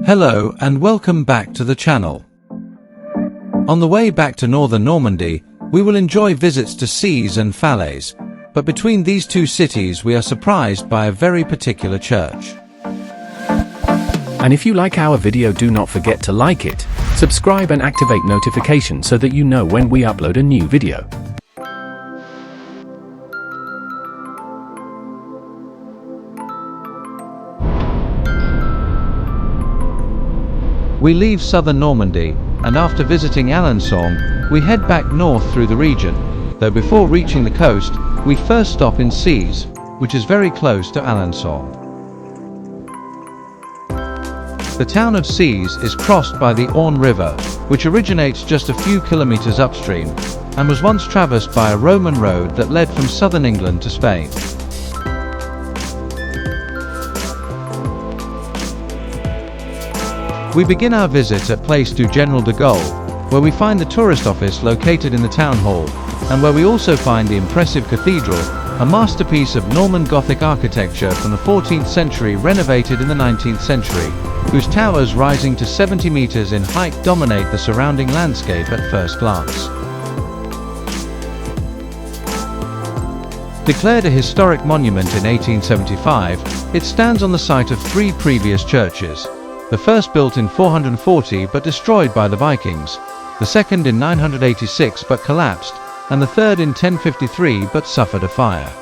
Hello and welcome back to the channel. On the way back to northern Normandy, we will enjoy visits to Sées and Falaise, but between these two cities we are surprised by a very particular church. And if you like our video, do not forget to like it, subscribe and activate notifications so that you know when we upload a new video. We leave southern Normandy, and after visiting Alençon, we head back north through the region, though before reaching the coast, we first stop in Sées, which is very close to Alençon. The town of Sées is crossed by the Orne River, which originates just a few kilometers upstream, and was once traversed by a Roman road that led from southern England to Spain. We begin our visit at Place du General de Gaulle, where we find the tourist office located in the town hall, and where we also find the impressive cathedral, a masterpiece of Norman Gothic architecture from the 14th century renovated in the 19th century, whose towers rising to 70 meters in height dominate the surrounding landscape at first glance. Declared a historic monument in 1875, it stands on the site of three previous churches. The first built in 440 but destroyed by the Vikings, the second in 986 but collapsed, and the third in 1053 but suffered a fire.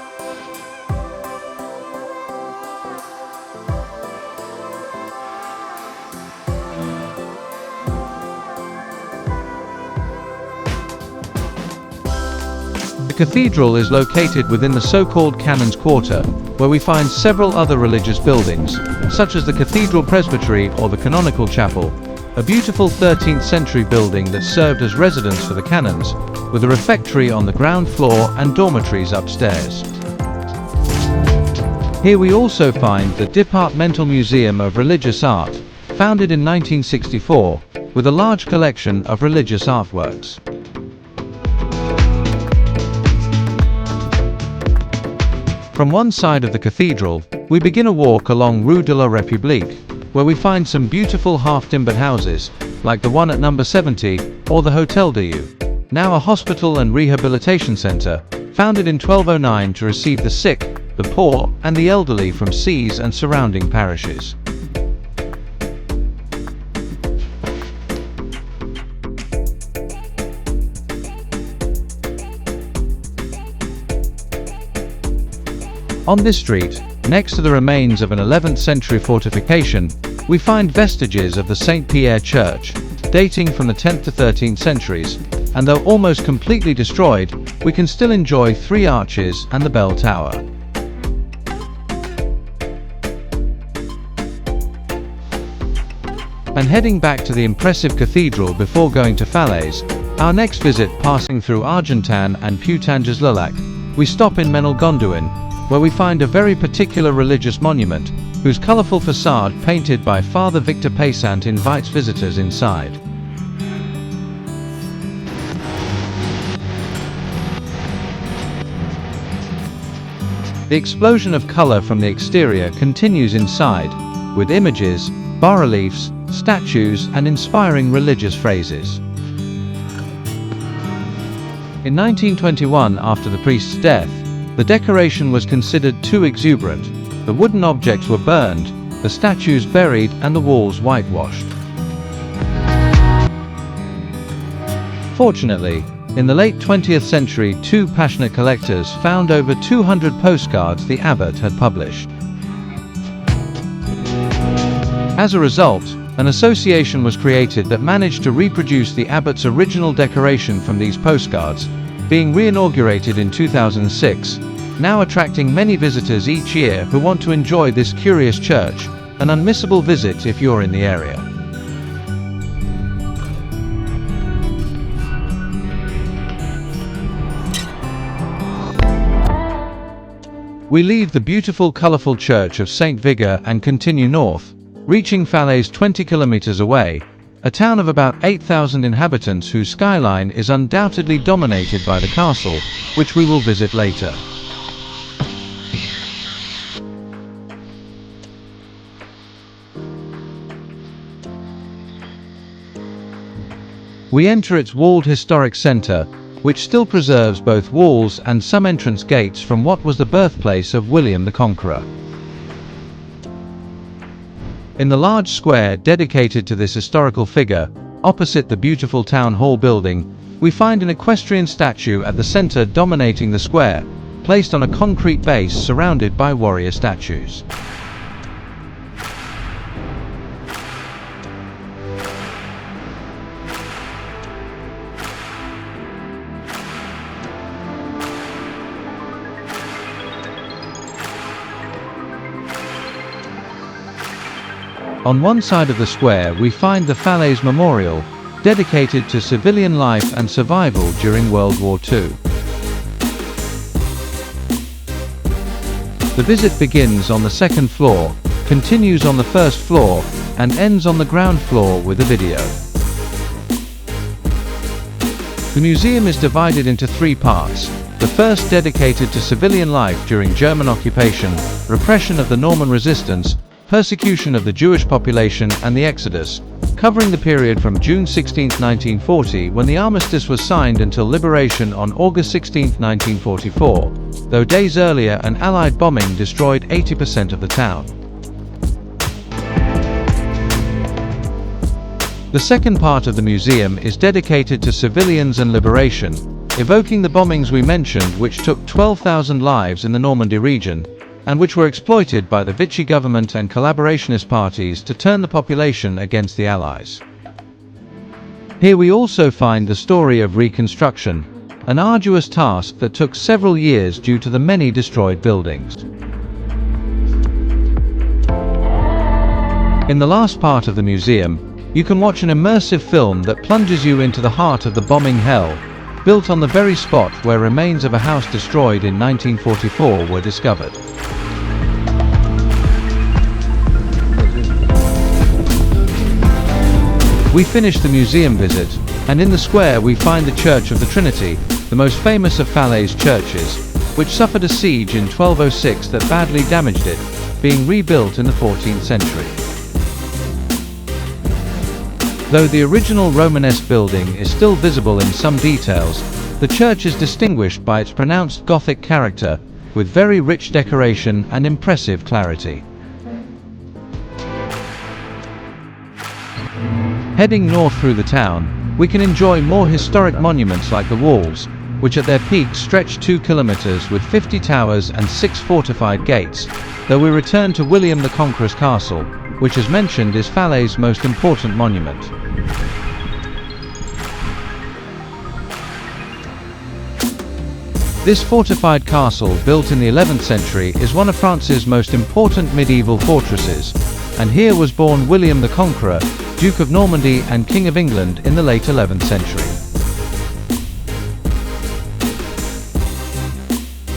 The cathedral is located within the so-called Canons Quarter, where we find several other religious buildings, such as the Cathedral Presbytery or the Canonical Chapel, a beautiful 13th century building that served as residence for the canons, with a refectory on the ground floor and dormitories upstairs. Here we also find the Departmental Museum of Religious Art, founded in 1964, with a large collection of religious artworks. From one side of the cathedral, we begin a walk along Rue de la République, where we find some beautiful half-timbered houses, like the one at number 70, or the Hôtel Dieu, now a hospital and rehabilitation center, founded in 1209 to receive the sick, the poor, and the elderly from Sées and surrounding parishes. On this street, next to the remains of an 11th century fortification, we find vestiges of the Saint Pierre Church, dating from the 10th to 13th centuries, and though almost completely destroyed, we can still enjoy three arches and the bell tower. And heading back to the impressive cathedral before going to Falaise, our next visit passing through Argentan and Putanges-le-Lac, we stop in Ménil-Gondouin, where we find a very particular religious monument, whose colorful facade painted by Father Victor Paysant invites visitors inside. The explosion of color from the exterior continues inside, with images, bas-reliefs, statues, and inspiring religious phrases. In 1921, after the priest's death, the decoration was considered too exuberant. The wooden objects were burned, the statues buried, and the walls whitewashed. Fortunately, in the late 20th century, two passionate collectors found over 200 postcards the abbot had published. As a result, an association was created that managed to reproduce the abbot's original decoration from these postcards, being re-inaugurated in 2006, now attracting many visitors each year who want to enjoy this curious church, an unmissable visit if you're in the area. We leave the beautiful colorful church of Saint Vigor and continue north, reaching Falaise 20 kilometers away, a town of about 8,000 inhabitants whose skyline is undoubtedly dominated by the castle, which we will visit later. We enter its walled historic center, which still preserves both walls and some entrance gates from what was the birthplace of William the Conqueror. In the large square dedicated to this historical figure, opposite the beautiful town hall building, we find an equestrian statue at the center dominating the square, placed on a concrete base surrounded by warrior statues. On one side of the square we find the Falaise Memorial, dedicated to civilian life and survival during World War II. The visit begins on the second floor, continues on the first floor, and ends on the ground floor with a video. The museum is divided into three parts. The first dedicated to civilian life during German occupation, repression of the Norman resistance, persecution of the Jewish population and the Exodus, covering the period from June 16, 1940, when the armistice was signed, until liberation on August 16, 1944, though days earlier an Allied bombing destroyed 80% of the town. The second part of the museum is dedicated to civilians and liberation, evoking the bombings we mentioned, which took 12,000 lives in the Normandy region, and which were exploited by the Vichy government and collaborationist parties to turn the population against the Allies. Here we also find the story of reconstruction, an arduous task that took several years due to the many destroyed buildings. In the last part of the museum, you can watch an immersive film that plunges you into the heart of the bombing hell, built on the very spot where remains of a house destroyed in 1944 were discovered. We finish the museum visit, and in the square we find the Church of the Trinity, the most famous of Falaise churches, which suffered a siege in 1206 that badly damaged it, being rebuilt in the 14th century. Though the original Romanesque building is still visible in some details, the church is distinguished by its pronounced Gothic character, with very rich decoration and impressive clarity. Heading north through the town, we can enjoy more historic monuments like the walls, which at their peak stretch 2 kilometers with 50 towers and 6 fortified gates, though we return to William the Conqueror's castle, which as mentioned is Falaise's most important monument. This fortified castle, built in the 11th century, is one of France's most important medieval fortresses, and here was born William the Conqueror, Duke of Normandy and King of England in the late 11th century.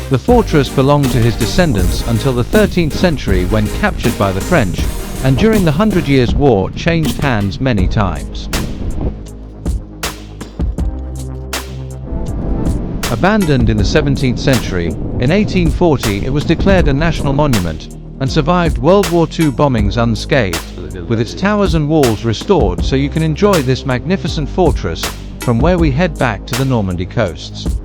The fortress belonged to his descendants until the 13th century, when captured by the French, and during the 100 Years' War changed hands many times. Abandoned in the 17th century, in 1840 it was declared a national monument, and survived World War II bombings unscathed, with its towers and walls restored, so you can enjoy this magnificent fortress from where we head back to the Normandy coasts.